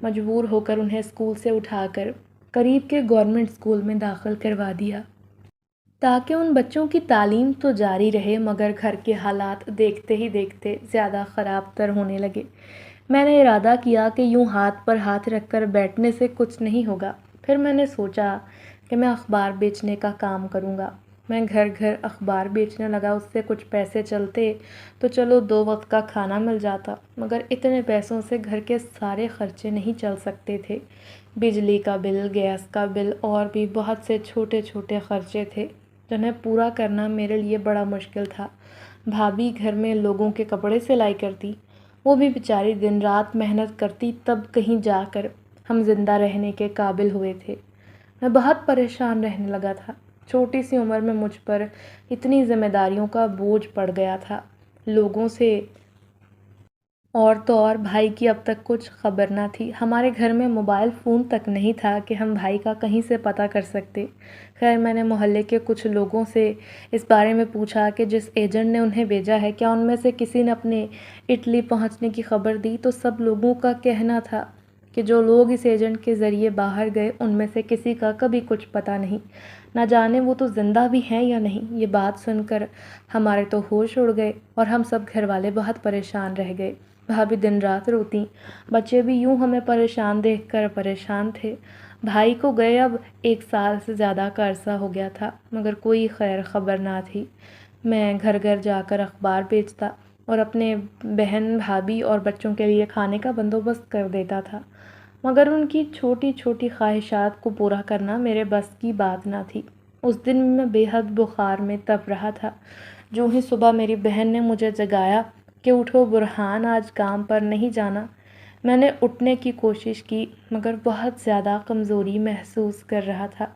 مجبور ہو کر انہیں اسکول سے اٹھا کر قریب کے گورنمنٹ اسکول میں داخل کروا دیا تاکہ ان بچوں کی تعلیم تو جاری رہے، مگر گھر کے حالات دیکھتے ہی دیکھتے زیادہ خراب تر ہونے لگے۔ میں نے ارادہ کیا کہ یوں ہاتھ پر ہاتھ رکھ کر بیٹھنے سے کچھ نہیں ہوگا۔ پھر میں نے سوچا کہ میں اخبار بیچنے کا کام کروں گا۔ میں گھر گھر اخبار بیچنے لگا، اس سے کچھ پیسے چلتے تو چلو 2 وقت کا کھانا مل جاتا، مگر اتنے پیسوں سے گھر کے سارے خرچے نہیں چل سکتے تھے۔ بجلی کا بل، گیس کا بل اور بھی بہت سے چھوٹے چھوٹے خرچے تھے جنہیں پورا کرنا میرے لیے بڑا مشکل تھا۔ بھابھی گھر میں لوگوں کے کپڑے سلائی کرتی، وہ بھی بیچاری دن رات محنت کرتی، تب کہیں جا کر ہم زندہ رہنے کے قابل ہوئے تھے۔ میں بہت پریشان رہنے لگا تھا۔ چھوٹی سی عمر میں مجھ پر اتنی ذمہ داریوں کا بوجھ پڑ گیا تھا، لوگوں سے اور تو اور بھائی کی اب تک کچھ خبر نہ تھی۔ ہمارے گھر میں موبائل فون تک نہیں تھا کہ ہم بھائی کا کہیں سے پتہ کر سکتے۔ خیر میں نے محلے کے کچھ لوگوں سے اس بارے میں پوچھا کہ جس ایجنٹ نے انہیں بھیجا ہے، کیا ان میں سے کسی نے اپنے اٹلی پہنچنے کی خبر دی؟ تو سب لوگوں کا کہنا تھا کہ جو لوگ اس ایجنٹ کے ذریعے باہر گئے ان میں سے کسی کا کبھی کچھ پتہ نہیں، نہ جانے وہ تو زندہ بھی ہیں یا نہیں۔ یہ بات سن کر ہمارے تو ہوش اڑ گئے اور ہم سب گھر والے بہت پریشان رہ گئے۔ بھابھی دن رات روتیں، بچے بھی یوں ہمیں پریشان دیکھ کر پریشان تھے۔ بھائی کو گئے اب 1 سال سے زیادہ کا عرصہ ہو گیا تھا، مگر کوئی خیر خبر نہ تھی۔ میں گھر گھر جا کر اخبار بیچتا اور اپنے بہن، بھابھی اور بچوں کے لیے کھانے کا بندوبست کر دیتا تھا، مگر ان کی چھوٹی چھوٹی خواہشات کو پورا کرنا میرے بس کی بات نہ تھی۔ اس دن میں بے حد بخار میں تپ رہا تھا۔ جو ہی صبح میری بہن نے مجھے جگایا کہ اٹھو برہان، آج کام پر نہیں جانا، میں نے اٹھنے کی کوشش کی مگر بہت زیادہ کمزوری محسوس کر رہا تھا۔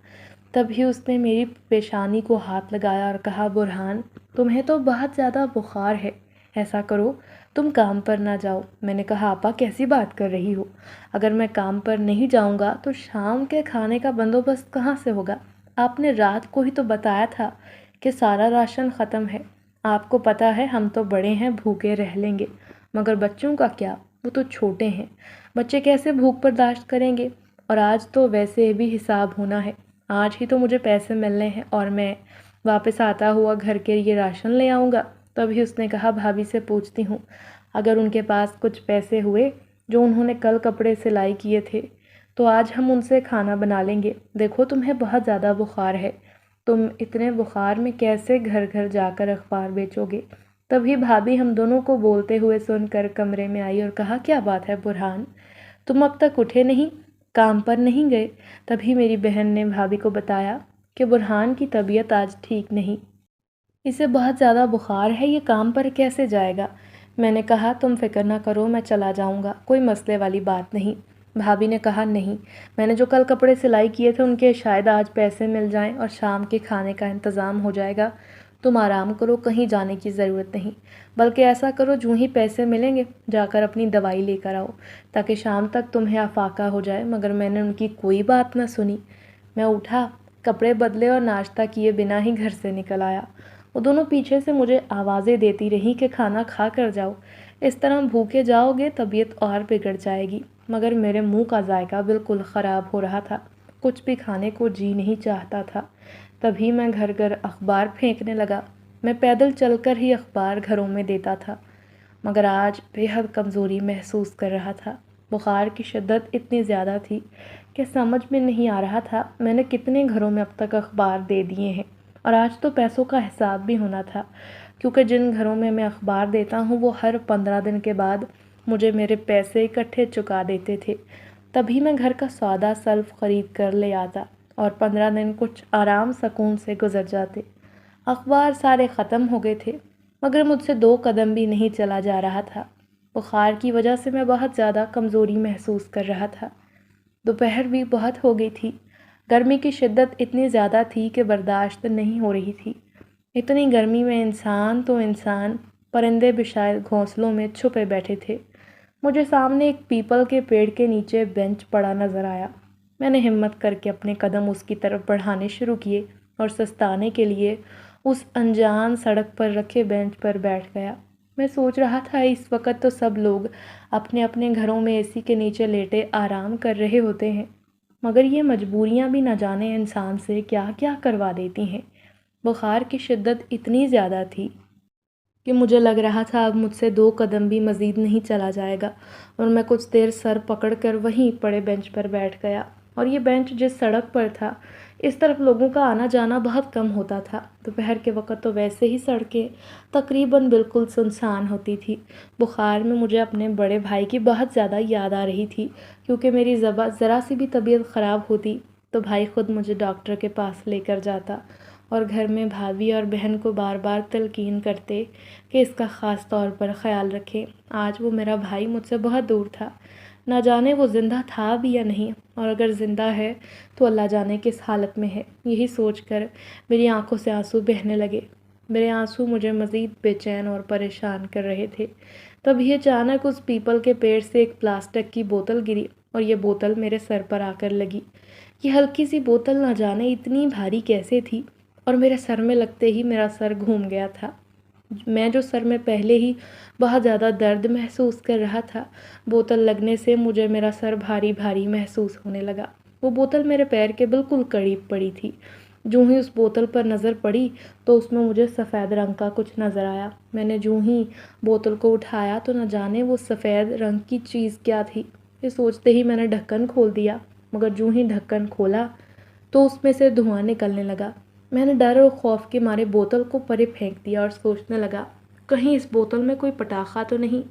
تبھی اس نے میری پیشانی کو ہاتھ لگایا اور کہا، برہان تمہیں تو بہت زیادہ بخار ہے، ایسا کرو تم کام پر نہ جاؤ۔ میں نے کہا، آپا کیسی بات کر رہی ہو؟ اگر میں کام پر نہیں جاؤں گا تو شام کے کھانے کا بندوبست کہاں سے ہوگا؟ آپ نے رات کو ہی تو بتایا تھا کہ سارا راشن ختم ہے۔ آپ کو پتہ ہے ہم تو بڑے ہیں، بھوکے رہ لیں گے، مگر بچوں کا کیا؟ وہ تو چھوٹے ہیں، بچے کیسے بھوک برداشت کریں گے؟ اور آج تو ویسے بھی حساب ہونا ہے، آج ہی تو مجھے پیسے ملنے ہیں اور میں واپس آتا ہوا گھر کے لیے راشن لے آؤں گا۔ تبھی اس نے کہا، بھابھی سے پوچھتی ہوں، اگر ان کے پاس کچھ پیسے ہوئے جو انہوں نے کل کپڑے سلائی کیے تھے تو آج ہم ان سے کھانا بنا لیں گے۔ دیکھو تمہیں بہت زیادہ بخار ہے، تم اتنے بخار میں کیسے گھر گھر جا کر اخبار بیچو گے؟ تبھی بھابھی ہم دونوں کو بولتے ہوئے سن کر کمرے میں آئی اور کہا، کیا بات ہے برہان، تم اب تک اٹھے نہیں، کام پر نہیں گئے؟ تبھی میری بہن نے بھابھی کو بتایا کہ برہان کی طبیعت آج ٹھیک نہیں، اسے بہت زیادہ بخار ہے، یہ کام پر کیسے جائے گا؟ میں نے کہا، تم فکر نہ کرو، میں چلا جاؤں گا، کوئی مسئلے والی بات نہیں۔ بھابھی نے کہا، نہیں، میں نے جو کل کپڑے سلائی کیے تھے ان کے شاید آج پیسے مل جائیں اور شام کے کھانے کا انتظام ہو جائے گا۔ تم آرام کرو، کہیں جانے کی ضرورت نہیں، بلکہ ایسا کرو جو ہی پیسے ملیں گے جا کر اپنی دوائی لے کر آؤ تاکہ شام تک تمہیں افاقہ ہو جائے۔ مگر میں نے ان کی کوئی بات نہ سنی۔ میں اٹھا، کپڑے بدلے اور ناشتہ کیے بنا ہی گھر سے نکل آیا۔ وہ دونوں پیچھے سے مجھے آوازیں دیتی رہیں کہ کھانا کھا کر جاؤ، اس طرح بھوکے جاؤ گے طبیعت اور بگڑ جائے گی۔ مگر میرے منہ کا ذائقہ بالکل خراب ہو رہا تھا، کچھ بھی کھانے کو جی نہیں چاہتا تھا۔ تبھی میں گھر گھر اخبار پھینکنے لگا۔ میں پیدل چل کر ہی اخبار گھروں میں دیتا تھا، مگر آج بے حد کمزوری محسوس کر رہا تھا۔ بخار کی شدت اتنی زیادہ تھی کہ سمجھ میں نہیں آ رہا تھا میں نے کتنے گھروں میں اب تک اخبار دے دیے ہیں، اور آج تو پیسوں کا حساب بھی ہونا تھا، کیونکہ جن گھروں میں میں اخبار دیتا ہوں وہ ہر 15 دن کے بعد مجھے میرے پیسے اکٹھے چکا دیتے تھے۔ تبھی میں گھر کا سودا سلف خرید کر لے آتا اور 15 دن کچھ آرام سکون سے گزر جاتے۔ اخبار سارے ختم ہو گئے تھے، مگر مجھ سے 2 قدم بھی نہیں چلا جا رہا تھا۔ بخار کی وجہ سے میں بہت زیادہ کمزوری محسوس کر رہا تھا۔ دوپہر بھی بہت ہو گئی تھی، گرمی کی شدت اتنی زیادہ تھی کہ برداشت نہیں ہو رہی تھی۔ اتنی گرمی میں انسان پرندے بھی شاید گھونسلوں میں چھپے بیٹھے تھے۔ مجھے سامنے ایک پیپل کے پیڑ کے نیچے بینچ پڑا نظر آیا۔ میں نے ہمت کر کے اپنے قدم اس کی طرف بڑھانے شروع کیے اور سستانے کے لیے اس انجان سڑک پر رکھے بینچ پر بیٹھ گیا۔ میں سوچ رہا تھا اس وقت تو سب لوگ اپنے اپنے گھروں میں اے سی کے نیچے لیٹے آرام کر رہے ہوتے ہیں، مگر یہ مجبوریاں بھی نہ جانے انسان سے کیا کیا کروا دیتی ہیں۔ بخار کی شدت اتنی زیادہ تھی کہ مجھے لگ رہا تھا اب مجھ سے 2 قدم بھی مزید نہیں چلا جائے گا، اور میں کچھ دیر سر پکڑ کر وہیں پڑے بینچ پر بیٹھ گیا۔ اور یہ بینچ جس سڑک پر تھا، اس طرف لوگوں کا آنا جانا بہت کم ہوتا تھا۔ دوپہر کے وقت تو ویسے ہی سڑکیں تقریباً بالکل سنسان ہوتی تھی۔ بخار میں مجھے اپنے بڑے بھائی کی بہت زیادہ یاد آ رہی تھی، کیونکہ میری ذرا سی بھی طبیعت خراب ہوتی تو بھائی خود مجھے ڈاکٹر کے پاس لے کر جاتا، اور گھر میں بھابھی اور بہن کو بار بار تلقین کرتے کہ اس کا خاص طور پر خیال رکھیں۔ آج وہ میرا بھائی مجھ سے بہت دور تھا، نہ جانے وہ زندہ تھا بھی یا نہیں، اور اگر زندہ ہے تو اللہ جانے کس حالت میں ہے۔ یہی سوچ کر میری آنکھوں سے آنسو بہنے لگے۔ میرے آنسو مجھے مزید بے چین اور پریشان کر رہے تھے۔ تبھی اچانک اس پیپل کے پیڑ سے ایک پلاسٹک کی بوتل گری، اور یہ بوتل میرے سر پر آ کر لگی۔ یہ ہلکی سی بوتل نہ جانے اتنی بھاری کیسے تھی، اور میرے سر میں لگتے ہی میرا سر گھوم گیا تھا۔ میں جو سر میں پہلے ہی بہت زیادہ درد محسوس کر رہا تھا، بوتل لگنے سے مجھے میرا سر بھاری بھاری محسوس ہونے لگا۔ وہ بوتل میرے پیر کے بالکل قریب پڑی تھی۔ جو ہی اس بوتل پر نظر پڑی تو اس میں مجھے سفید رنگ کا کچھ نظر آیا۔ میں نے جو ہی بوتل کو اٹھایا تو نہ جانے وہ سفید رنگ کی چیز کیا تھی۔ یہ سوچتے ہی میں نے ڈھکن کھول دیا، مگر جو ہی ڈھکن کھولا تو اس میں سے دھواں نکلنے لگا۔ میں نے ڈر اور خوف کے مارے بوتل کو پرے پھینک دیا اور سوچنے لگا کہیں اس بوتل میں کوئی پٹاخہ تو نہیں۔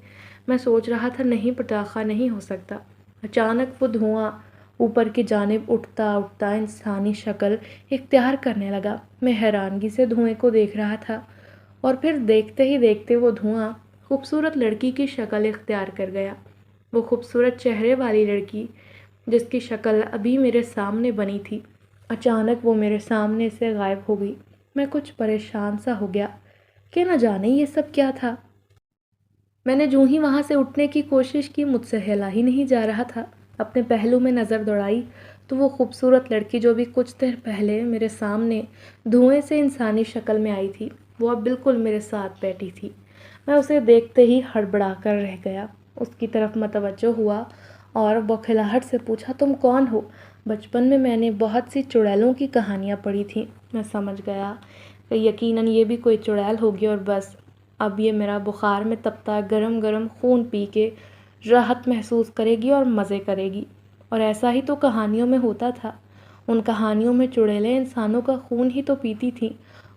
میں سوچ رہا تھا نہیں، پٹاخہ نہیں ہو سکتا۔ اچانک وہ دھواں اوپر کی جانب اٹھتا اٹھتا انسانی شکل اختیار کرنے لگا۔ میں حیرانگی سے دھوئیں کو دیکھ رہا تھا، اور پھر دیکھتے ہی دیکھتے وہ دھواں خوبصورت لڑکی کی شکل اختیار کر گیا۔ وہ خوبصورت چہرے والی لڑکی جس کی شکل ابھی میرے سامنے بنی تھی، اچانک وہ میرے سامنے سے غائب ہو گئی۔ میں کچھ پریشان سا ہو گیا کہ نہ جانے یہ سب کیا تھا۔ میں نے جو ہی وہاں سے اٹھنے کی کوشش کی، مجھ سے ہلا ہی نہیں جا رہا تھا۔ اپنے پہلو میں نظر دوڑائی تو وہ خوبصورت لڑکی جو بھی کچھ دیر پہلے میرے سامنے دھوئیں سے انسانی شکل میں آئی تھی، وہ اب بالکل میرے ساتھ بیٹھی تھی۔ میں اسے دیکھتے ہی ہڑبڑا کر رہ گیا، اس کی طرف متوجہ ہوا اور بوکھلاہٹ سے پوچھا تم کون ہو؟ بچپن میں نے بہت سی چڑیلوں کی کہانیاں پڑھی تھیں۔ میں سمجھ گیا کہ یقیناً یہ بھی کوئی چڑیل ہوگی، اور بس اب یہ میرا بخار میں تپتا گرم گرم خون پی کے راحت محسوس کرے گی اور مزے کرے گی۔ اور ایسا ہی تو کہانیوں میں ہوتا تھا۔ ان کہانیوں میں چڑیلیں انسانوں کا خون ہی تو پیتی تھیں،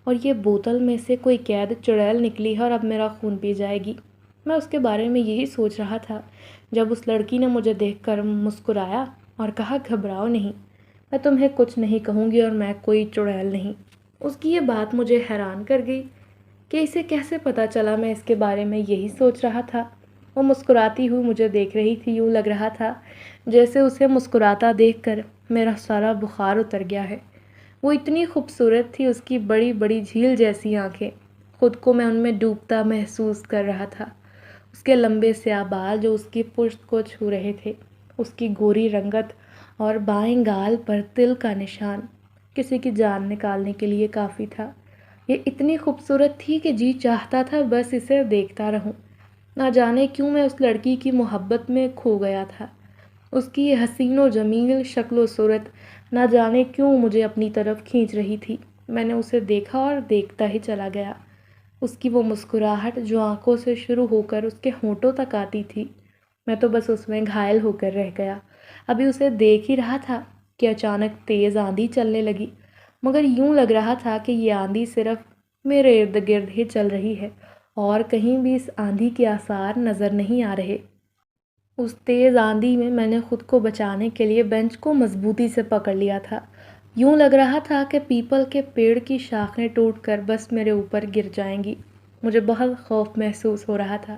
اور یہ بوتل میں سے کوئی قید چڑیل نکلی ہے اور اب میرا خون پی جائے گی۔ میں اس کے بارے میں یہی سوچ رہا تھا جب اس لڑکی نے مجھے دیکھ کر مسکرایا اور کہا گھبراؤ نہیں، میں تمہیں کچھ نہیں کہوں گی اور میں کوئی چڑیل نہیں۔ اس کی یہ بات مجھے حیران کر گئی کہ اسے کیسے پتہ چلا میں اس کے بارے میں یہی سوچ رہا تھا۔ وہ مسکراتی ہوئی مجھے دیکھ رہی تھی، یوں لگ رہا تھا جیسے اسے مسکراتا دیکھ کر میرا سارا بخار اتر گیا ہے۔ وہ اتنی خوبصورت تھی، اس کی بڑی بڑی جھیل جیسی آنکھیں، خود کو میں ان میں ڈوبتا محسوس کر رہا تھا۔ اس کے لمبے سیاہ بال جو اس کی پشت کو چھو رہے تھے، اس کی گوری رنگت اور بائیں گال پر تل کا نشان کسی کی جان نکالنے کے لیے کافی تھا۔ یہ اتنی خوبصورت تھی کہ جی چاہتا تھا بس اسے دیکھتا رہوں۔ نہ جانے کیوں میں اس لڑکی کی محبت میں کھو گیا تھا۔ اس کی یہ حسین و جمیل شکل و صورت نہ جانے کیوں مجھے اپنی طرف کھینچ رہی تھی۔ میں نے اسے دیکھا اور دیکھتا ہی چلا گیا۔ اس کی وہ مسکراہٹ جو آنکھوں سے شروع ہو کر اس کے ہونٹوں تک آتی تھی، میں تو بس اس میں گھائل ہو کر رہ گیا۔ ابھی اسے دیکھ ہی رہا تھا کہ اچانک تیز آندھی چلنے لگی، مگر یوں لگ رہا تھا کہ یہ آندھی صرف میرے ارد گرد ہی چل رہی ہے اور کہیں بھی اس آندھی کے آثار نظر نہیں آ رہے۔ اس تیز آندھی میں نے خود کو بچانے کے لیے بینچ کو مضبوطی سے پکڑ لیا تھا۔ یوں لگ رہا تھا کہ پیپل کے پیڑ کی شاخیں ٹوٹ کر بس میرے اوپر گر جائیں گی۔ مجھے بہت خوف محسوس ہو رہا تھا۔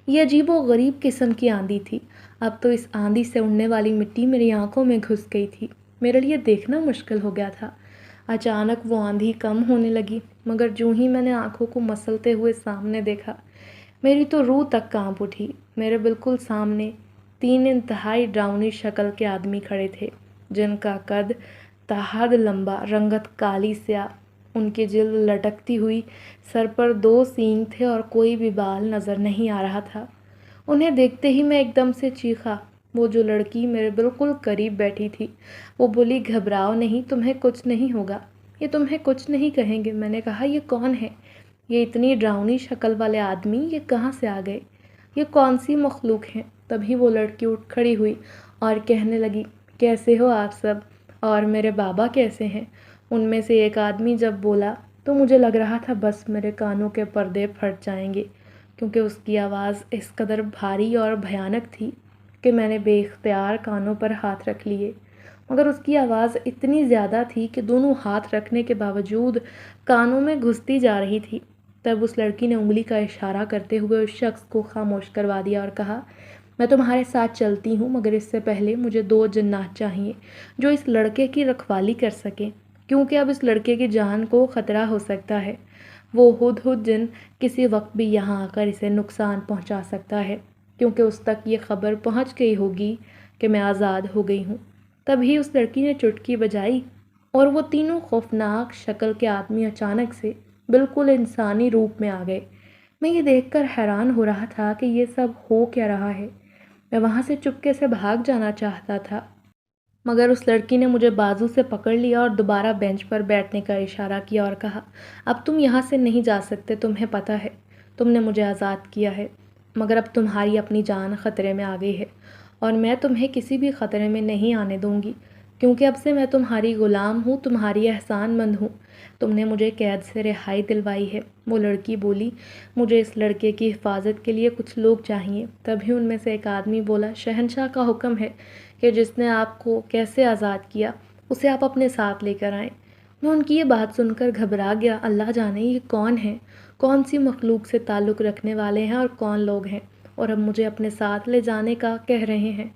یہ عجیب و غریب قسم کی آندھی تھی۔ اب تو اس آندھی سے اڑنے والی مٹی میری آنکھوں میں گھس گئی تھی، میرے لیے دیکھنا مشکل ہو گیا تھا۔ اچانک وہ آندھی کم ہونے لگی، مگر جو ہی میں نے آنکھوں کو مسلتے ہوئے سامنے دیکھا، میری تو روح تک کانپ اٹھی۔ میرے بالکل سامنے 3 انتہائی ڈراؤنی شکل کے آدمی کھڑے تھے، جن کا قد تا حد لمبا، رنگت کالی سیاہ ان کی جلد لٹکتی ہوئی، سر پر 2 سینگ تھے اور کوئی بھی بال نظر نہیں آ رہا تھا۔ انہیں دیکھتے ہی میں ایک دم سے چیخا۔ وہ جو لڑکی میرے بالکل قریب بیٹھی تھی وہ بولی، گھبراؤ نہیں، تمہیں کچھ نہیں ہوگا، یہ تمہیں کچھ نہیں کہیں گے۔ میں نے کہا، یہ کون ہے؟ یہ اتنی ڈراؤنی شکل والے آدمی یہ کہاں سے آ گئے؟ یہ کون سی مخلوق ہیں؟ تبھی وہ لڑکی اٹھ کھڑی ہوئی اور کہنے لگی، کیسے ہو آپ سب، اور میرے بابا کیسے ہیں؟ ان میں سے ایک آدمی جب بولا تو مجھے لگ رہا تھا بس میرے کانوں کے پردے پھٹ جائیں گے، کیونکہ اس کی آواز اس قدر بھاری اور بھیانک تھی کہ میں نے بے اختیار کانوں پر ہاتھ رکھ لیے، مگر اس کی آواز اتنی زیادہ تھی کہ دونوں ہاتھ رکھنے کے باوجود کانوں میں گھستی جا رہی تھی۔ تب اس لڑکی نے انگلی کا اشارہ کرتے ہوئے اس شخص کو خاموش کروا دیا اور کہا، میں تمہارے ساتھ چلتی ہوں، مگر اس سے پہلے مجھے 2 جنات چاہیے جو اس لڑکے کی رکھوالی کر سکیں، کیونکہ اب اس لڑکے کی جان کو خطرہ ہو سکتا ہے۔ وہ ہدہد جن کسی وقت بھی یہاں آ کر اسے نقصان پہنچا سکتا ہے، کیونکہ اس تک یہ خبر پہنچ گئی ہوگی کہ میں آزاد ہو گئی ہوں۔ تبھی اس لڑکی نے چٹکی بجائی اور وہ تینوں خوفناک شکل کے آدمی اچانک سے بالکل انسانی روپ میں آ گئے۔ میں یہ دیکھ کر حیران ہو رہا تھا کہ یہ سب ہو کیا رہا ہے۔ میں وہاں سے چپکے سے بھاگ جانا چاہتا تھا، مگر اس لڑکی نے مجھے بازو سے پکڑ لیا اور دوبارہ بینچ پر بیٹھنے کا اشارہ کیا اور کہا، اب تم یہاں سے نہیں جا سکتے، تمہیں پتہ ہے تم نے مجھے آزاد کیا ہے، مگر اب تمہاری اپنی جان خطرے میں آ گئی ہے اور میں تمہیں کسی بھی خطرے میں نہیں آنے دوں گی، کیونکہ اب سے میں تمہاری غلام ہوں، تمہاری احسان مند ہوں۔ تم نے مجھے قید سے رہائی دلوائی ہے۔ وہ لڑکی بولی، مجھے اس لڑکے کی حفاظت کے لیے کچھ لوگ چاہیے۔ تبھی ان میں سے ایک آدمی بولا، شہنشاہ کا حکم ہے کہ جس نے آپ کو کیسے آزاد کیا اسے آپ اپنے ساتھ لے کر آئیں۔ میں ان کی یہ بات سن کر گھبرا گیا۔ اللہ جانے یہ کون ہیں، کون سی مخلوق سے تعلق رکھنے والے ہیں اور کون لوگ ہیں، اور اب مجھے اپنے ساتھ لے جانے کا کہہ رہے ہیں۔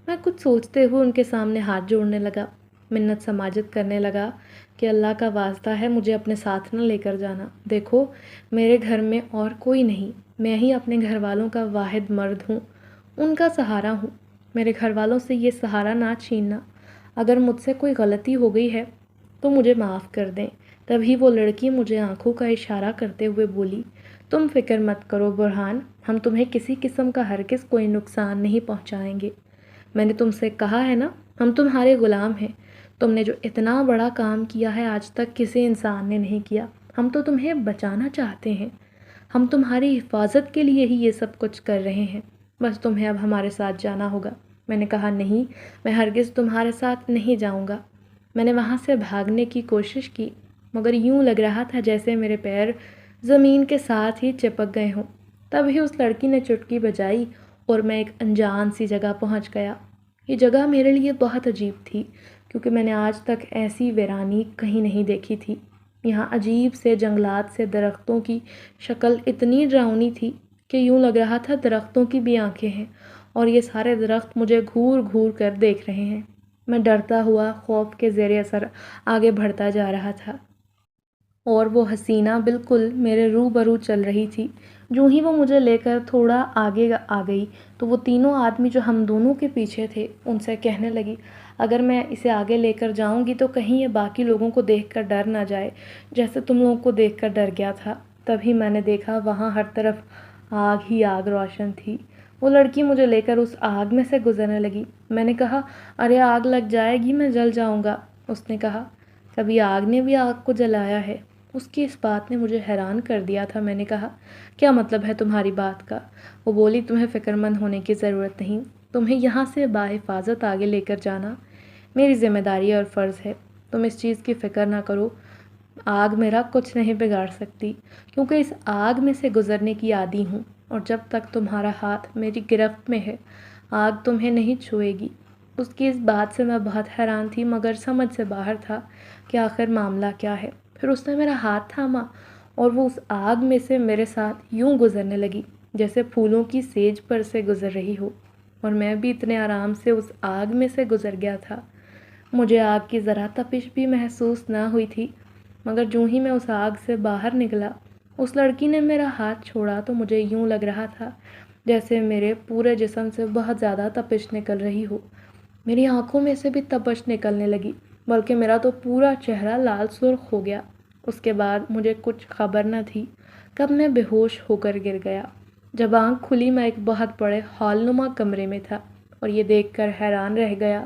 میں کچھ سوچتے ہوئے ان کے سامنے ہاتھ جوڑنے لگا، منت سماجت کرنے لگا کہ اللہ کا واسطہ ہے مجھے اپنے ساتھ نہ لے کر جانا۔ دیکھو، میرے گھر میں اور کوئی نہیں، میں ہی اپنے گھر والوں کا واحد مرد ہوں، ان کا سہارا ہوں۔ میرے گھر والوں سے یہ سہارا نہ چھیننا۔ اگر مجھ سے کوئی غلطی ہو گئی ہے تو مجھے معاف کر دیں۔ تبھی وہ لڑکی مجھے آنکھوں کا اشارہ کرتے ہوئے بولی، تم فکر مت کرو برہان، ہم تمہیں کسی قسم کا ہرگز کوئی نقصان نہیں پہنچائیں گے۔ میں نے تم سے کہا ہے نا، ہم تمہارے غلام ہیں۔ تم نے جو اتنا بڑا کام کیا ہے آج تک کسی انسان نے نہیں کیا۔ ہم تو تمہیں بچانا چاہتے ہیں، ہم تمہاری حفاظت کے لیے ہی یہ سب کچھ کر رہے ہیں، بس تمہیں اب ہمارے ساتھ جانا ہوگا۔ میں نے کہا، نہیں، میں ہرگز تمہارے ساتھ نہیں جاؤں گا۔ میں نے وہاں سے بھاگنے کی کوشش کی، مگر یوں لگ رہا تھا جیسے میرے پیر زمین کے ساتھ ہی چپک گئے ہوں۔ تبھی اس لڑکی نے چٹکی بجائی اور میں ایک انجان سی جگہ پہنچ گیا۔ یہ جگہ میرے لیے بہت عجیب تھی، کیونکہ میں نے آج تک ایسی ویرانی کہیں نہیں دیکھی تھی۔ یہاں عجیب سے جنگلات سے درختوں کی شکل اتنی ڈراؤنی تھی کہ یوں لگ رہا تھا درختوں کی بھی آنکھیں ہیں اور یہ سارے درخت مجھے گھور گھور کر دیکھ رہے ہیں۔ میں ڈرتا ہوا خوف کے زیر اثر آگے بڑھتا جا رہا تھا اور وہ حسینہ بالکل میرے روبرو چل رہی تھی۔ جو ہی وہ مجھے لے کر تھوڑا آگے آ گئی تو وہ تینوں آدمی جو ہم دونوں کے پیچھے تھے ان سے کہنے لگی، اگر میں اسے آگے لے کر جاؤں گی تو کہیں یہ باقی لوگوں کو دیکھ کر ڈر نہ جائے جیسے تم لوگوں کو دیکھ کر ڈر گیا تھا۔ تبھی میں نے دیکھا وہاں ہر طرف آگ ہی آگ روشن تھی۔ وہ لڑکی مجھے لے کر اس آگ میں سے گزرنے لگی۔ میں نے کہا، ارے آگ لگ جائے گی، میں جل جاؤں گا۔ اس نے کہا، کبھی آگ نے بھی آگ کو جلایا ہے؟ اس کی اس بات نے مجھے حیران کر دیا تھا۔ میں نے کہا، کیا مطلب ہے تمہاری بات کا؟ وہ بولی، تمہیں فکر مند ہونے کی ضرورت نہیں، تمہیں یہاں سے بحفاظت آگے لے کر جانا میری ذمہ داری اور فرض ہے۔ تم اس چیز کی فکر نہ کرو، آگ میرا کچھ نہیں بگاڑ سکتی، کیونکہ اس آگ میں سے گزرنے کی عادی ہوں، اور جب تک تمہارا ہاتھ میری گرفت میں ہے آگ تمہیں نہیں چھوئے گی۔ اس کی اس بات سے میں بہت حیران تھی، مگر سمجھ سے باہر تھا کہ آخر معاملہ کیا ہے۔ پھر اس نے میرا ہاتھ تھاما اور وہ اس آگ میں سے میرے ساتھ یوں گزرنے لگی جیسے پھولوں کی سیج پر سے گزر رہی ہو، اور میں بھی اتنے آرام سے اس آگ میں سے گزر گیا تھا۔ مجھے آگ کی ذرا تپش بھی محسوس نہ ہوئی تھی، مگر جو ہی میں اس آگ سے باہر نکلا اس لڑکی نے میرا ہاتھ چھوڑا تو مجھے یوں لگ رہا تھا جیسے میرے پورے جسم سے بہت زیادہ تپش نکل رہی ہو۔ میری آنکھوں میں سے بھی تپش نکلنے لگی، بلکہ میرا تو پورا چہرہ لال سرخ ہو گیا اس کے بعد مجھے کچھ خبر نہ تھی کب میں بے ہوش ہو کر گر گیا۔ جب آنکھ کھلی میں ایک بہت بڑے ہال نما کمرے میں تھا اور یہ دیکھ کر حیران رہ گیا،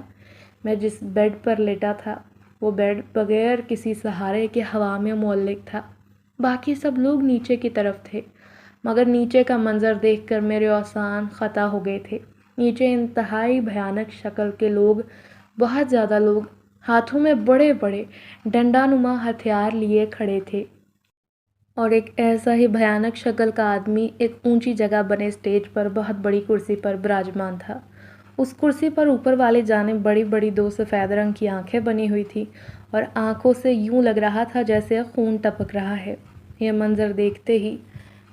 میں جس بیڈ پر لیٹا تھا وہ بیڈ بغیر کسی سہارے کے ہوا میں معلق تھا۔ باقی سب لوگ نیچے کی طرف تھے، مگر نیچے کا منظر دیکھ کر میرے اوسان خطا ہو گئے تھے۔ نیچے انتہائی بھیانک شکل کے لوگ، بہت زیادہ لوگ، ہاتھوں میں بڑے بڑے ڈنڈا نما ہتھیار لیے کھڑے تھے، اور ایک ایسا ہی بھیانک شکل کا آدمی ایک اونچی جگہ بنے اسٹیج پر بہت بڑی کرسی پر براجمان تھا۔ اس کرسی پر اوپر والی جانب بڑی بڑی دو سفید رنگ کی آنکھیں بنی ہوئی تھی اور آنکھوں سے یوں لگ رہا تھا جیسے خون ٹپک رہا ہے۔ یہ منظر دیکھتے ہی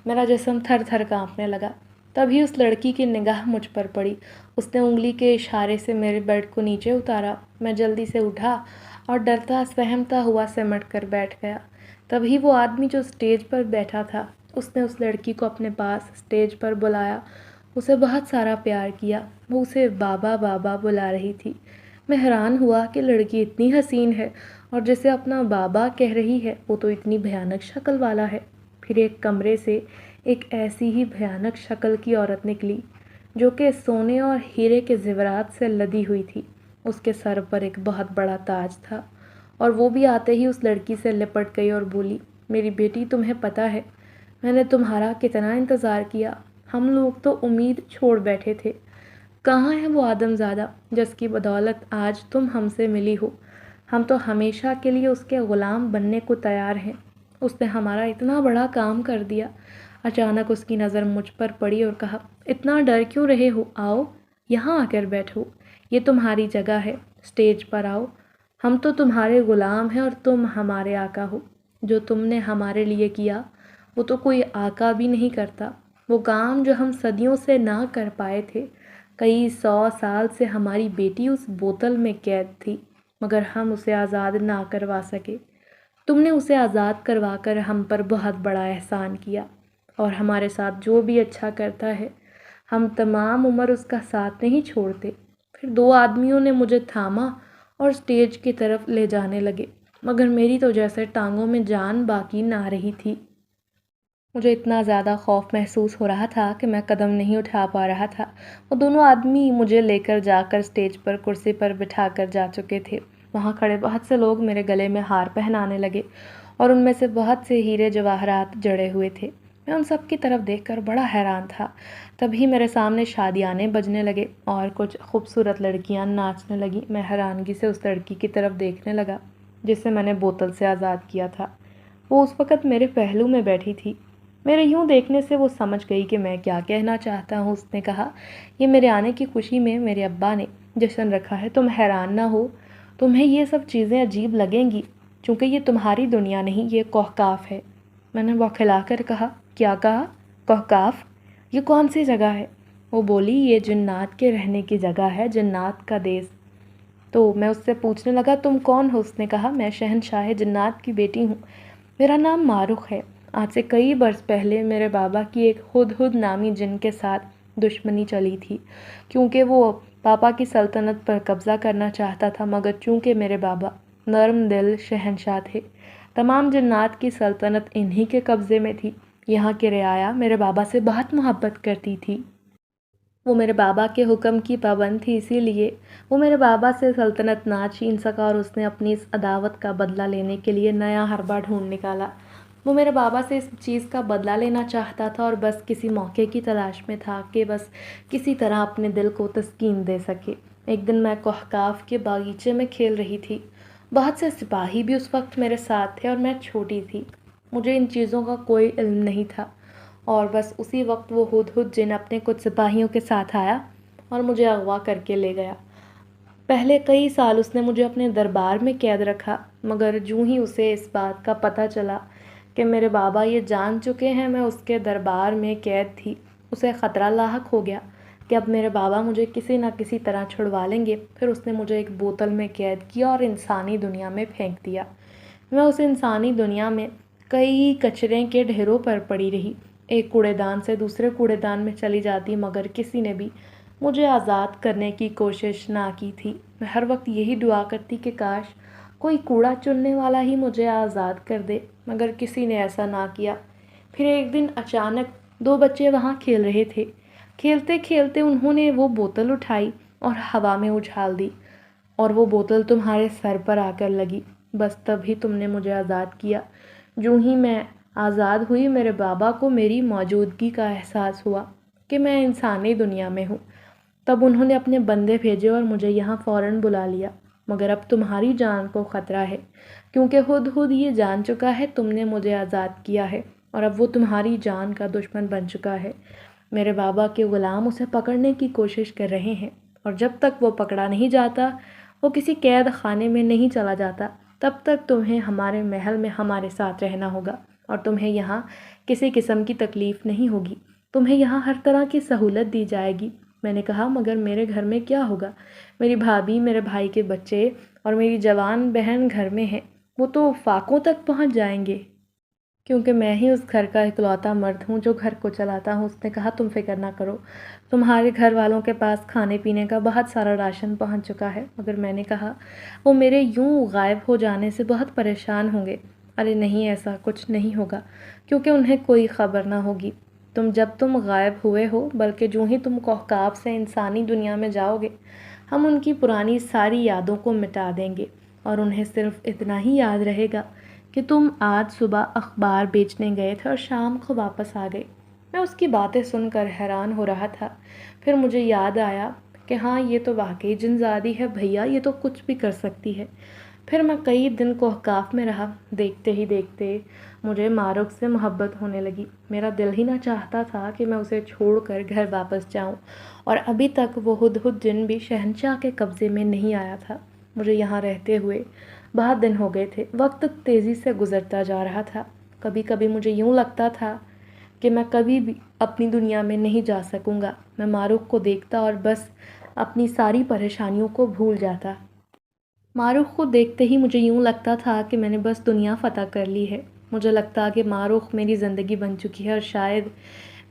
میرا جسم تھر تھر کانپنے لگا۔ تبھی اس لڑکی کی نگاہ مجھ پر پڑی۔ اس نے انگلی کے اشارے سے میرے بیڈ کو نیچے اتارا۔ میں جلدی سے اٹھا اور ڈرتا سہمتا ہوا سمٹ کر بیٹھ گیا۔ تبھی وہ آدمی جو اسٹیج پر بیٹھا تھا، اس نے اس لڑکی کو اپنے پاس اسٹیج پر بلایا، اسے بہت سارا پیار کیا۔ وہ اسے بابا بابا بلا رہی تھی۔ میں حیران ہوا کہ لڑکی اتنی حسین ہے اور جسے اپنا بابا کہہ رہی ہے وہ تو اتنی بھیانک شکل والا ہے۔ پھر ایک کمرے سے ایک ایسی ہی بھیانک شکل کی عورت نکلی جو کہ سونے اور ہیرے کے زیورات سے لدی ہوئی تھی۔ اس کے سر پر ایک بہت بڑا تاج تھا اور وہ بھی آتے ہی اس لڑکی سے لپٹ گئی اور بولی، میری بیٹی، تمہیں پتہ ہے میں نے تمہارا کتنا انتظار کیا۔ ہم لوگ تو امید چھوڑ بیٹھے تھے۔ کہاں ہے وہ آدم زادہ جس کی بدولت آج تم ہم سے ملی ہو؟ ہم تو ہمیشہ کے لیے اس کے غلام بننے کو تیار ہیں۔ اس نے ہمارا اتنا بڑا کام کر دیا۔ اچانک اس کی نظر مجھ پر پڑی اور کہا، اتنا ڈر کیوں رہے ہو؟ آؤ یہاں آ کر بیٹھو، یہ تمہاری جگہ ہے، اسٹیج پر آؤ۔ ہم تو تمہارے غلام ہیں اور تم ہمارے آقا ہو۔ جو تم نے ہمارے لیے کیا وہ تو کوئی آقا بھی نہیں کرتا۔ وہ کام جو ہم صدیوں سے نہ کر پائے تھے۔ کئی 100 سال سے ہماری بیٹی اس بوتل میں قید تھی مگر ہم اسے آزاد نہ کروا سکے۔ تم نے اسے آزاد کروا کر ہم پر بہت بڑا احسان کیا اور ہمارے ساتھ جو بھی اچھا کرتا ہے ہم تمام عمر اس کا ساتھ نہیں چھوڑتے۔ پھر 2 آدمیوں نے مجھے تھاما اور اسٹیج کی طرف لے جانے لگے مگر میری تو جیسے ٹانگوں میں جان باقی نہ رہی تھی۔ مجھے اتنا زیادہ خوف محسوس ہو رہا تھا کہ میں قدم نہیں اٹھا پا رہا تھا۔ وہ دونوں آدمی مجھے لے کر جا کر اسٹیج پر کرسی پر بٹھا کر جا چکے تھے۔ وہاں کھڑے بہت سے لوگ میرے گلے میں ہار پہنانے لگے اور ان میں سے بہت سے ہیرے جواہرات جڑے ہوئے تھے۔ میں ان سب کی طرف دیکھ کر بڑا حیران تھا۔ تبھی میرے سامنے شادیانے بجنے لگے اور کچھ خوبصورت لڑکیاں ناچنے لگیں۔ میں حیرانگی سے اس لڑکی کی طرف دیکھنے لگا جسے میں نے بوتل سے آزاد کیا تھا۔ وہ اس وقت میرے پہلو میں بیٹھی تھی۔ میرے یوں دیکھنے سے وہ سمجھ گئی کہ میں کیا کہنا چاہتا ہوں۔ اس نے کہا، یہ میرے آنے کی خوشی میں میرے ابا نے جشن رکھا ہے، تم حیران نہ ہو۔ تمہیں یہ سب چیزیں عجیب لگیں گی چونکہ یہ تمہاری دنیا نہیں، یہ کوہکاف ہے۔ میں نے بوکھلا کر کہا، کیا کہا؟ کوہکاف؟ یہ کون سی جگہ ہے؟ وہ بولی، یہ جنات کے رہنے کی جگہ ہے، جنات کا دیس۔ تو میں اس سے پوچھنے لگا، تم کون ہو؟ اس نے کہا، میں شہنشاہ جنات کی بیٹی ہوں، میرا نام ماروخ ہے۔ آج سے کئی برس پہلے میرے بابا کی ایک ہدہد نامی جن کے ساتھ دشمنی چلی تھی کیونکہ وہ پاپا کی سلطنت پر قبضہ کرنا چاہتا تھا مگر چونکہ میرے بابا نرم دل شہنشاہ تھے، تمام جنات کی سلطنت انہی کے قبضے میں تھی۔ یہاں کی رعایا میرے بابا سے بہت محبت کرتی تھی۔ وہ میرے بابا کے حکم کی پابند تھی، اسی لیے وہ میرے بابا سے سلطنت نہ چھین سکا اور اس نے اپنی اس عداوت کا بدلہ لینے کے لیے نیا حربہ ڈھونڈ نکالا۔ وہ میرے بابا سے اس چیز کا بدلہ لینا چاہتا تھا اور بس کسی موقع کی تلاش میں تھا کہ بس کسی طرح اپنے دل کو تسکین دے سکے۔ ایک دن میں کوہکاف کے باغیچے میں کھیل رہی تھی۔ بہت سے سپاہی بھی اس وقت میرے ساتھ تھے اور میں چھوٹی تھی، مجھے ان چیزوں کا کوئی علم نہیں تھا، اور بس اسی وقت وہ ہدہد جن اپنے کچھ سپاہیوں کے ساتھ آیا اور مجھے اغوا کر کے لے گیا۔ پہلے کئی سال اس نے مجھے اپنے دربار میں قید رکھا مگر جوں ہی اسے اس بات کا پتہ چلا کہ میرے بابا یہ جان چکے ہیں میں اس کے دربار میں قید تھی، اسے خطرہ لاحق ہو گیا کہ اب میرے بابا مجھے کسی نہ کسی طرح چھڑوا لیں گے۔ پھر اس نے مجھے ایک بوتل میں قید کیا اور انسانی دنیا میں پھینک دیا۔ میں اس انسانی دنیا میں کئی کچرے کے ڈھیروں پر پڑی رہی، ایک کوڑے دان سے دوسرے کوڑے دان میں چلی جاتی مگر کسی نے بھی مجھے آزاد کرنے کی کوشش نہ کی تھی۔ میں ہر وقت یہی دعا کرتی کہ کاش کوئی کوڑا چننے والا ہی مجھے آزاد کر دے۔ مگر کسی نے ایسا نہ کیا۔ پھر ایک دن اچانک 2 بچے وہاں کھیل رہے تھے۔ کھیلتے کھیلتے انہوں نے وہ بوتل اٹھائی اور ہوا میں اچھال دی، اور وہ بوتل تمہارے سر پر آ کر لگی۔ بس تب ہی تم نے مجھے آزاد کیا۔ جوں ہی میں آزاد ہوئی، میرے بابا کو میری موجودگی کا احساس ہوا کہ میں انسانی دنیا میں ہوں۔ تب انہوں نے اپنے بندے بھیجے اور مجھے یہاں فوراً بلا لیا۔ مگر اب تمہاری جان کو خطرہ ہے، کیونکہ خود یہ جان چکا ہے تم نے مجھے آزاد کیا ہے، اور اب وہ تمہاری جان کا دشمن بن چکا ہے۔ میرے بابا کے غلام اسے پکڑنے کی کوشش کر رہے ہیں، اور جب تک وہ پکڑا نہیں جاتا، وہ کسی قید خانے میں نہیں چلا جاتا، تب تک تمہیں ہمارے محل میں ہمارے ساتھ رہنا ہوگا، اور تمہیں یہاں کسی قسم کی تکلیف نہیں ہوگی۔ تمہیں یہاں ہر طرح کی سہولت دی جائے گی۔ میں نے کہا مگر میرے گھر میں کیا ہوگا؟ میری بھابھی، میرے بھائی کے بچے اور میری جوان بہن گھر میں ہیں، وہ تو فاقوں تک پہنچ جائیں گے، کیونکہ میں ہی اس گھر کا اکلوتا مرد ہوں جو گھر کو چلاتا ہوں۔ اس نے کہا تم فکر نہ کرو، تمہارے گھر والوں کے پاس کھانے پینے کا بہت سارا راشن پہنچ چکا ہے۔ مگر میں نے کہا وہ میرے یوں غائب ہو جانے سے بہت پریشان ہوں گے۔ ارے نہیں، ایسا کچھ نہیں ہوگا، کیونکہ انہیں کوئی خبر نہ ہوگی جب تم غائب ہوئے ہو، بلکہ جو ہی تم کوہکاب سے انسانی دنیا میں جاؤ گے، ہم ان کی پرانی ساری یادوں کو مٹا دیں گے، اور انہیں صرف اتنا ہی یاد رہے گا کہ تم آج صبح اخبار بیچنے گئے تھے اور شام کو واپس آ گئے۔ میں اس کی باتیں سن کر حیران ہو رہا تھا۔ پھر مجھے یاد آیا کہ ہاں، یہ تو واقعی جنزادی ہے بھیا، یہ تو کچھ بھی کر سکتی ہے۔ پھر میں کئی دن کوہکاف میں رہا۔ دیکھتے ہی دیکھتے مجھے ماروک سے محبت ہونے لگی۔ میرا دل ہی نہ چاہتا تھا کہ میں اسے چھوڑ کر گھر واپس جاؤں، اور ابھی تک وہ ہدہد جن بھی شہنشاہ کے قبضے میں نہیں آیا تھا۔ مجھے یہاں رہتے ہوئے بہت دن ہو گئے تھے۔ وقت تیزی سے گزرتا جا رہا تھا۔ کبھی کبھی مجھے یوں لگتا تھا کہ میں کبھی بھی اپنی دنیا میں نہیں جا سکوں گا۔ میں ماروک کو دیکھتا اور بس اپنی ساری پریشانیوں کو بھول جاتا۔ ماروک کو دیکھتے ہی مجھے یوں لگتا تھا کہ میں نے بس دنیا فتح کر لی ہے۔ مجھے لگتا کہ ماروک میری زندگی بن چکی ہے، اور شاید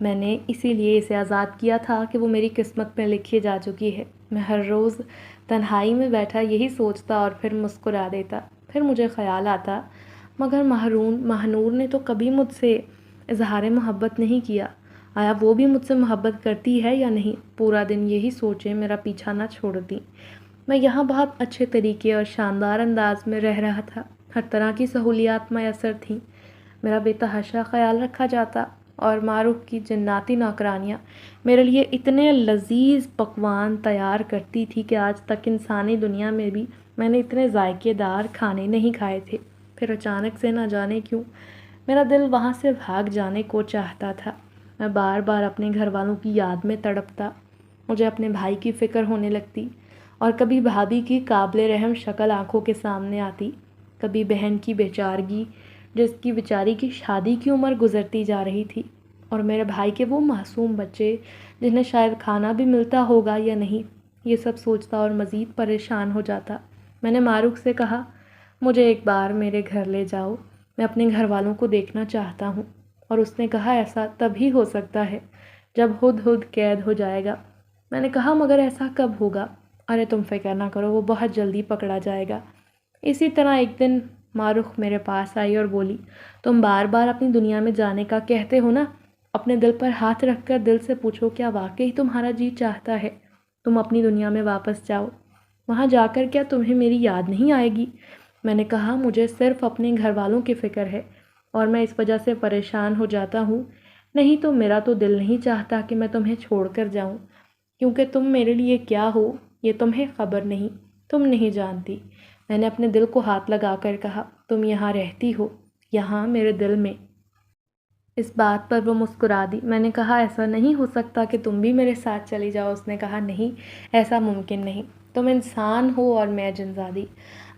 میں نے اسی لیے اسے آزاد کیا تھا کہ وہ میری قسمت میں لکھی جا چکی ہے۔ میں ہر روز تنہائی میں بیٹھا یہی سوچتا اور پھر مسکرا دیتا۔ پھر مجھے خیال آتا مگر مہنور نے تو کبھی مجھ سے اظہار محبت نہیں کیا، آیا وہ بھی مجھ سے محبت کرتی ہے یا نہیں؟ پورا دن یہی سوچے میرا پیچھا نہ چھوڑتی۔ میں یہاں بہت اچھے طریقے اور شاندار انداز میں رہ رہا تھا۔ ہر طرح کی سہولیات میسر تھیں، میرا بے تحاشا خیال رکھا جاتا، اور ماروک کی جناتی نوکرانیاں میرے لیے اتنے لذیذ پکوان تیار کرتی تھی کہ آج تک انسانی دنیا میں بھی میں نے اتنے ذائقے دار کھانے نہیں کھائے تھے۔ پھر اچانک سے نہ جانے کیوں میرا دل وہاں سے بھاگ جانے کو چاہتا تھا۔ میں بار بار اپنے گھر والوں کی یاد میں تڑپتا۔ مجھے اپنے بھائی کی فکر ہونے لگتی، اور کبھی بھابھی کی قابل رحم شکل آنکھوں کے سامنے آتی، کبھی بہن کی بیچارگی جس کی بیچاری کی شادی کی عمر گزرتی جا رہی تھی، اور میرے بھائی کے وہ معصوم بچے جنہیں شاید کھانا بھی ملتا ہوگا یا نہیں۔ یہ سب سوچتا اور مزید پریشان ہو جاتا۔ میں نے ماروک سے کہا مجھے ایک بار میرے گھر لے جاؤ، میں اپنے گھر والوں کو دیکھنا چاہتا ہوں۔ اور اس نے کہا ایسا تبھی ہو سکتا ہے جب ہدہد قید ہو جائے گا۔ میں نے کہا مگر ایسا کب ہوگا؟ ارے تم فکر نہ کرو، وہ بہت جلدی پکڑا جائے گا۔ اسی طرح ایک دن ماروک میرے پاس آئی اور بولی تم بار بار اپنی دنیا میں جانے کا کہتے ہو نا، اپنے دل پر ہاتھ رکھ کر دل سے پوچھو کیا واقعی تمہارا جی چاہتا ہے تم اپنی دنیا میں واپس جاؤ؟ وہاں جا کر کیا تمہیں میری یاد نہیں آئے گی؟ میں نے کہا مجھے صرف اپنے گھر والوں کی فکر ہے، اور میں اس وجہ سے پریشان ہو جاتا ہوں، نہیں تو میرا تو دل نہیں چاہتا کہ میں تمہیں چھوڑ کر جاؤں، کیونکہ تم میرے لیے کیا ہو یہ تمہیں خبر نہیں، تم نہیں جانتی۔ میں نے اپنے دل کو ہاتھ لگا کر کہا تم یہاں رہتی ہو، یہاں میرے دل میں۔ اس بات پر وہ مسکرا دی۔ میں نے کہا ایسا نہیں ہو سکتا کہ تم بھی میرے ساتھ چلی جاؤ۔ اس نے کہا نہیں، ایسا ممکن نہیں، تم انسان ہو اور میں جنزادی۔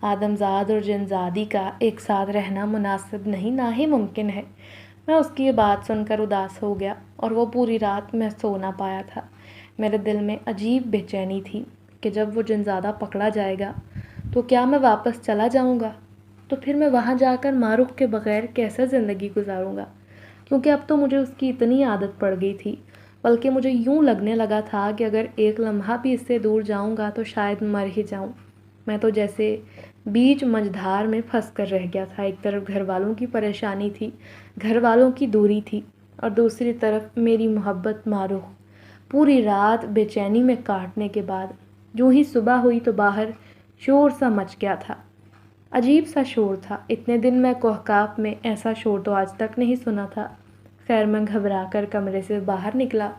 آدم زاد اور جنزادی کا ایک ساتھ رہنا مناسب نہیں، نہ ہی ممکن ہے۔ میں اس کی یہ بات سن کر اداس ہو گیا، اور وہ پوری رات میں سو نہ پایا تھا۔ میرے دل میں عجیب بے چینی تھی کہ جب وہ جنزادہ پکڑا جائے گا تو کیا میں واپس چلا جاؤں گا؟ تو پھر میں وہاں جا کر ماروک کے بغیر کیسے زندگی گزاروں گا؟ کیونکہ اب تو مجھے اس کی اتنی عادت پڑ گئی تھی، بلکہ مجھے یوں لگنے لگا تھا کہ اگر ایک لمحہ بھی اس سے دور جاؤں گا تو شاید مر ہی جاؤں۔ میں تو جیسے بیچ مجھدار میں پھنس کر رہ گیا تھا۔ ایک طرف گھر والوں کی پریشانی تھی، گھر والوں کی دوری تھی، اور دوسری طرف میری محبت معروف۔ پوری رات بے چینی میں کاٹنے کے بعد جو ہی صبح ہوئی تو باہر شور سا مچ گیا تھا۔ عجیب سا شور تھا، اتنے دن میں کوہکاپ میں ایسا شور تو آج تک نہیں سنا تھا۔ خیر میں گھبرا کر کمرے سے باہر نکلا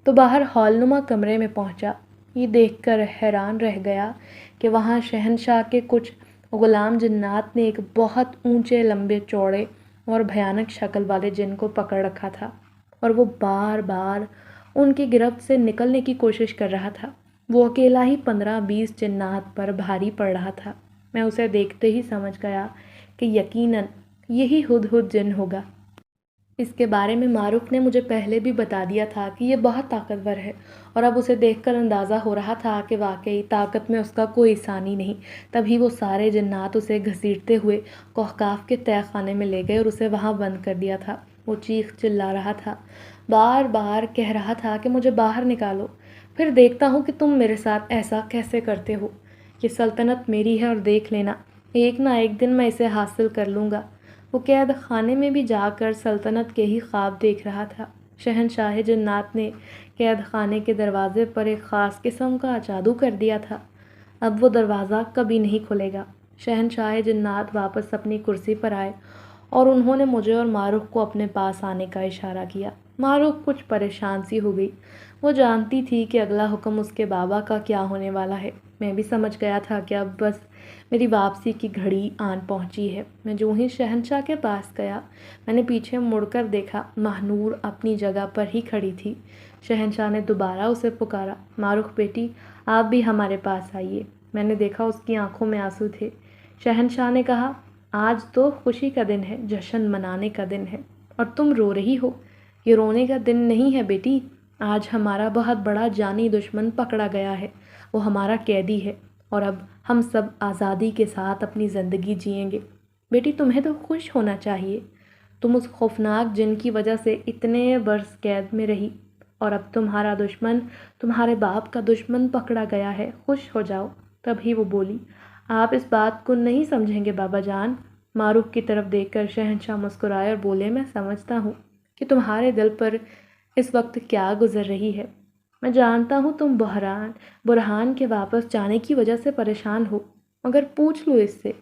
تو باہر ہال نما کمرے میں پہنچا۔ یہ دیکھ کر حیران رہ گیا کہ وہاں شہنشاہ کے کچھ غلام جنات نے ایک بہت اونچے لمبے چوڑے اور بھیانک شکل والے جن کو پکڑ رکھا تھا، اور وہ بار بار ان کی گرفت سے نکلنے کی کوشش کر رہا تھا۔ وہ اکیلا ہی 15-20 جنات پر بھاری پڑ رہا تھا۔ میں اسے دیکھتے ہی سمجھ گیا کہ یقیناً یہی ہدہد جن ہوگا۔ اس کے بارے میں معروف نے مجھے پہلے بھی بتا دیا تھا کہ یہ بہت طاقتور ہے، اور اب اسے دیکھ کر اندازہ ہو رہا تھا کہ واقعی طاقت میں اس کا کوئی ثانی نہیں۔ تبھی وہ سارے جنات اسے گھسیٹتے ہوئے کوہکاف کے تہہ خانے میں لے گئے اور اسے وہاں بند کر دیا تھا۔ وہ چیخ چلا رہا تھا، بار بار کہہ رہا تھا کہ مجھے باہر نکالو، پھر دیکھتا ہوں کہ تم میرے ساتھ ایسا کیسے کرتے ہو۔ یہ سلطنت میری ہے اور دیکھ لینا، ایک نہ ایک دن میں اسے حاصل کر لوں گا۔ وہ قید خانے میں بھی جا کر سلطنت کے ہی خواب دیکھ رہا تھا۔ شہنشاہ جنات نے قید خانے کے دروازے پر ایک خاص قسم کا جادو کر دیا تھا۔ اب وہ دروازہ کبھی نہیں کھلے گا۔ شہنشاہ جنات واپس اپنی کرسی پر آئے اور انہوں نے مجھے اور معروف کو اپنے پاس آنے کا اشارہ کیا۔ معروف کچھ پریشان سی ہو گئی۔ وہ جانتی تھی کہ اگلا حکم اس کے بابا کا کیا ہونے والا ہے۔ میں بھی سمجھ گیا تھا کہ اب بس میری واپسی کی گھڑی آن پہنچی ہے۔ میں جو ہی شہنشاہ کے پاس گیا، میں نے پیچھے مڑ کر دیکھا، ماہنور اپنی جگہ پر ہی کھڑی تھی۔ شہنشاہ نے دوبارہ اسے پکارا، معروف بیٹی، آپ بھی ہمارے پاس آئیے۔ میں نے دیکھا اس کی آنکھوں میں آنسو تھے۔ شہنشاہ نے کہا، آج تو خوشی کا دن ہے، جشن منانے کا دن ہے، اور تم رو رہی ہو۔ یہ رونے کا دن نہیں ہے بیٹی، آج ہمارا بہت بڑا جانی دشمن پکڑا گیا ہے، وہ ہمارا قیدی ہے، اور اب ہم سب آزادی کے ساتھ اپنی زندگی جئیں گے۔ بیٹی تمہیں تو خوش ہونا چاہیے، تم اس خوفناک جن کی وجہ سے اتنے برس قید میں رہی، اور اب تمہارا دشمن، تمہارے باپ کا دشمن پکڑا گیا ہے، خوش ہو جاؤ۔ تبھی وہ بولی، آپ اس بات کو نہیں سمجھیں گے بابا جان۔ معروف کی طرف دیکھ کر شہنشاہ مسکرائے اور بولے، میں سمجھتا ہوں کہ تمہارے دل پر اس وقت کیا گزر رہی ہے۔ میں جانتا ہوں تم برہان کے واپس جانے کی وجہ سے پریشان ہو، مگر پوچھ لو اس سے،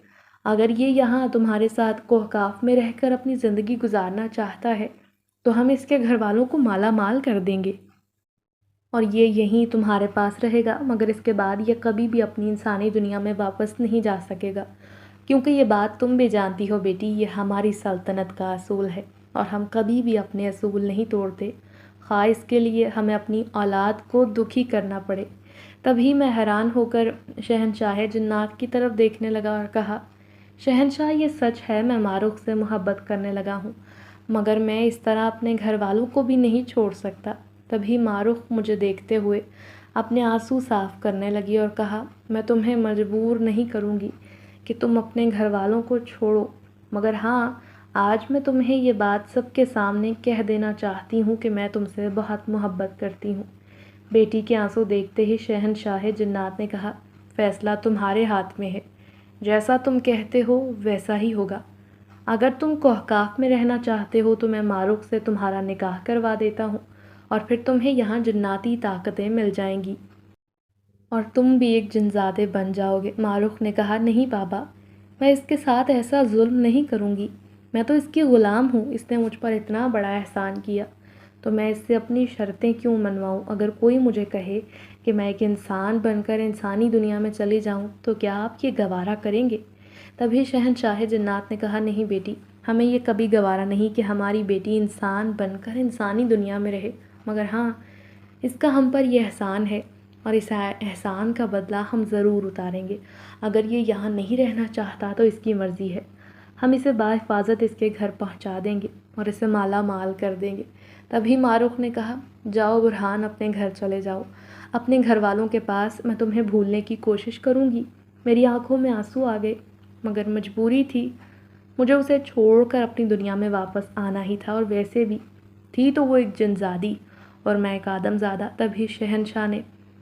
اگر یہ یہاں تمہارے ساتھ کوہکاف میں رہ کر اپنی زندگی گزارنا چاہتا ہے تو ہم اس کے گھر والوں کو مالا مال کر دیں گے، اور یہ یہیں تمہارے پاس رہے گا، مگر اس کے بعد یہ کبھی بھی اپنی انسانی دنیا میں واپس نہیں جا سکے گا، کیونکہ یہ بات تم بھی جانتی ہو بیٹی، یہ ہماری سلطنت کا اصول ہے، اور ہم کبھی بھی اپنے اصول نہیں توڑتے، خواہ اس کے لیے ہمیں اپنی اولاد کو دکھی کرنا پڑے۔ تبھی میں حیران ہو کر شہنشاہ جنات کی طرف دیکھنے لگا اور کہا، شہنشاہ یہ سچ ہے، میں معروف سے محبت کرنے لگا ہوں، مگر میں اس طرح اپنے گھر والوں کو بھی نہیں چھوڑ سکتا۔ تبھی معروف مجھے دیکھتے ہوئے اپنے آنسو صاف کرنے لگی اور کہا، میں تمہیں مجبور نہیں کروں گی کہ تم اپنے گھر والوں کو چھوڑو، مگر ہاں آج میں تمہیں یہ بات سب کے سامنے کہہ دینا چاہتی ہوں کہ میں تم سے بہت محبت کرتی ہوں۔ بیٹی کے آنسو دیکھتے ہی شہنشاہ جنات نے کہا، فیصلہ تمہارے ہاتھ میں ہے، جیسا تم کہتے ہو ویسا ہی ہوگا۔ اگر تم کوہکاف میں رہنا چاہتے ہو تو میں معروف سے تمہارا نکاح کروا دیتا ہوں، اور پھر تمہیں یہاں جناتی طاقتیں مل جائیں گی، اور تم بھی ایک جنزادے بن جاؤ گے۔ معروف نے کہا، نہیں بابا، میں اس کے ساتھ ایسا ظلم نہیں کروں گی، میں تو اس کی غلام ہوں، اس نے مجھ پر اتنا بڑا احسان کیا، تو میں اس سے اپنی شرطیں کیوں منواؤں؟ اگر کوئی مجھے کہے کہ میں ایک انسان بن کر انسانی دنیا میں چلی جاؤں تو کیا آپ یہ گوارا کریں گے؟ تبھی شہنشاہ جنات نے کہا، نہیں بیٹی، ہمیں یہ کبھی گوارا نہیں کہ ہماری بیٹی انسان بن کر انسانی دنیا میں رہے، مگر ہاں اس کا ہم پر یہ احسان ہے، اور اس احسان کا بدلہ ہم ضرور اتاریں گے۔ اگر یہ یہاں نہیں رہنا چاہتا تو اس کی مرضی ہے، ہم اسے بحفاظت اس کے گھر پہنچا دیں گے اور اسے مالا مال کر دیں گے۔ تبھی معروف نے کہا، جاؤ برہان، اپنے گھر چلے جاؤ، اپنے گھر والوں کے پاس، میں تمہیں بھولنے کی کوشش کروں گی۔ میری آنکھوں میں آنسو آ گئے، مگر مجبوری تھی، مجھے اسے چھوڑ کر اپنی دنیا میں واپس آنا ہی تھا، اور ویسے بھی تھی تو وہ ایک جنزادی اور میں ایک آدم زادہ۔ تبھی شہنشاہ نے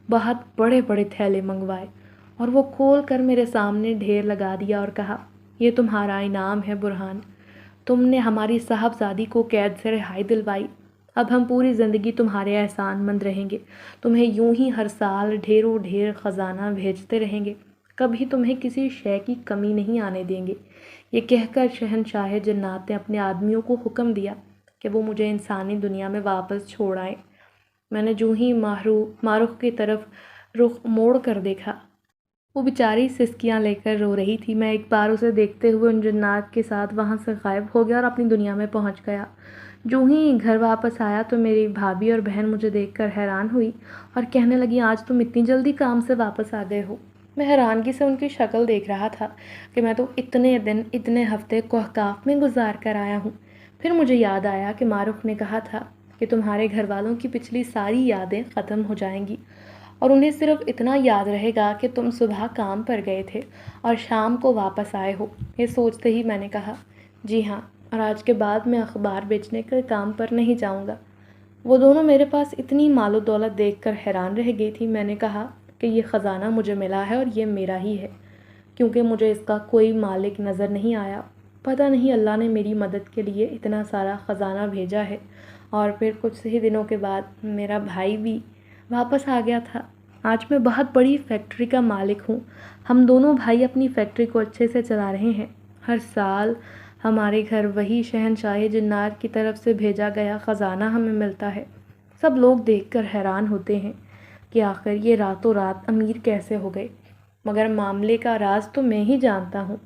بہت بڑے بڑے تھیلے منگوائے اور وہ کھول کر میرے سامنے ڈھیر لگا دیا اور کہا، یہ تمہارا انعام ہے برہان، تم نے ہماری صاحبزادی کو قید سے رہائی دلوائی، اب ہم پوری زندگی تمہارے احسان مند رہیں گے، تمہیں یوں ہی ہر سال ڈھیروں ڈھیر خزانہ بھیجتے رہیں گے، کبھی تمہیں کسی شے کی کمی نہیں آنے دیں گے۔ یہ کہہ کر شہنشاہ جنات نے اپنے آدمیوں کو حکم دیا کہ وہ مجھے انسانی دنیا میں واپس چھوڑ آئیں۔ میں نے جو ہی ماروخ کی طرف رخ موڑ کر دیکھا، وہ بیچاری سسکیاں لے کر رو رہی تھی۔ میں ایک بار اسے دیکھتے ہوئے ان جنات کے ساتھ وہاں سے غائب ہو گیا اور اپنی دنیا میں پہنچ گیا۔ جو ہی گھر واپس آیا تو میری بھابھی اور بہن مجھے دیکھ کر حیران ہوئی اور کہنے لگی، آج تم اتنی جلدی کام سے واپس آ گئے ہو۔ میں حیرانگی سے ان کی شکل دیکھ رہا تھا کہ میں تو اتنے دن اتنے ہفتے کوہکاف میں گزار کر آیا ہوں۔ پھر مجھے یاد آیا کہ ماروخ نے کہا تھا کہ تمہارے گھر والوں کی پچھلی ساری یادیں ختم ہو جائیں گی اور انہیں صرف اتنا یاد رہے گا کہ تم صبح کام پر گئے تھے اور شام کو واپس آئے ہو۔ یہ سوچتے ہی میں نے کہا، جی ہاں، اور آج کے بعد میں اخبار بیچنے کے کام پر نہیں جاؤں گا۔ وہ دونوں میرے پاس اتنی مال و دولت دیکھ کر حیران رہ گئی تھی۔ میں نے کہا کہ یہ خزانہ مجھے ملا ہے اور یہ میرا ہی ہے، کیونکہ مجھے اس کا کوئی مالک نظر نہیں آیا۔ پتہ نہیں اللہ نے میری مدد کے لیے اتنا سارا خزانہ بھیجا ہے۔ اور پھر کچھ ہی دنوں کے بعد میرا بھائی بھی واپس آ گیا تھا۔ آج میں بہت بڑی فیکٹری کا مالک ہوں۔ ہم دونوں بھائی اپنی فیکٹری کو اچھے سے چلا رہے ہیں۔ ہر سال ہمارے گھر وہی شہنشاہ جنات کی طرف سے بھیجا گیا خزانہ ہمیں ملتا ہے۔ سب لوگ دیکھ کر حیران ہوتے ہیں کہ آخر یہ راتوں رات امیر کیسے ہو گئے، مگر معاملے کا راز تو میں ہی جانتا ہوں۔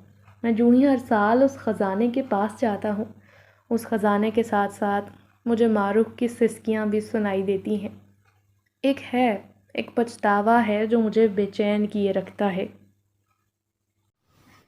میں جو ہی ہر سال اس خزانے کے پاس جاتا ہوں، اس خزانے کے ساتھ ساتھ مجھے ماروخ کی سسکیاں بھی سنائی دیتی ہیں۔ ایک پچھتاوا ہے جو مجھے بے چین کیے رکھتا ہے۔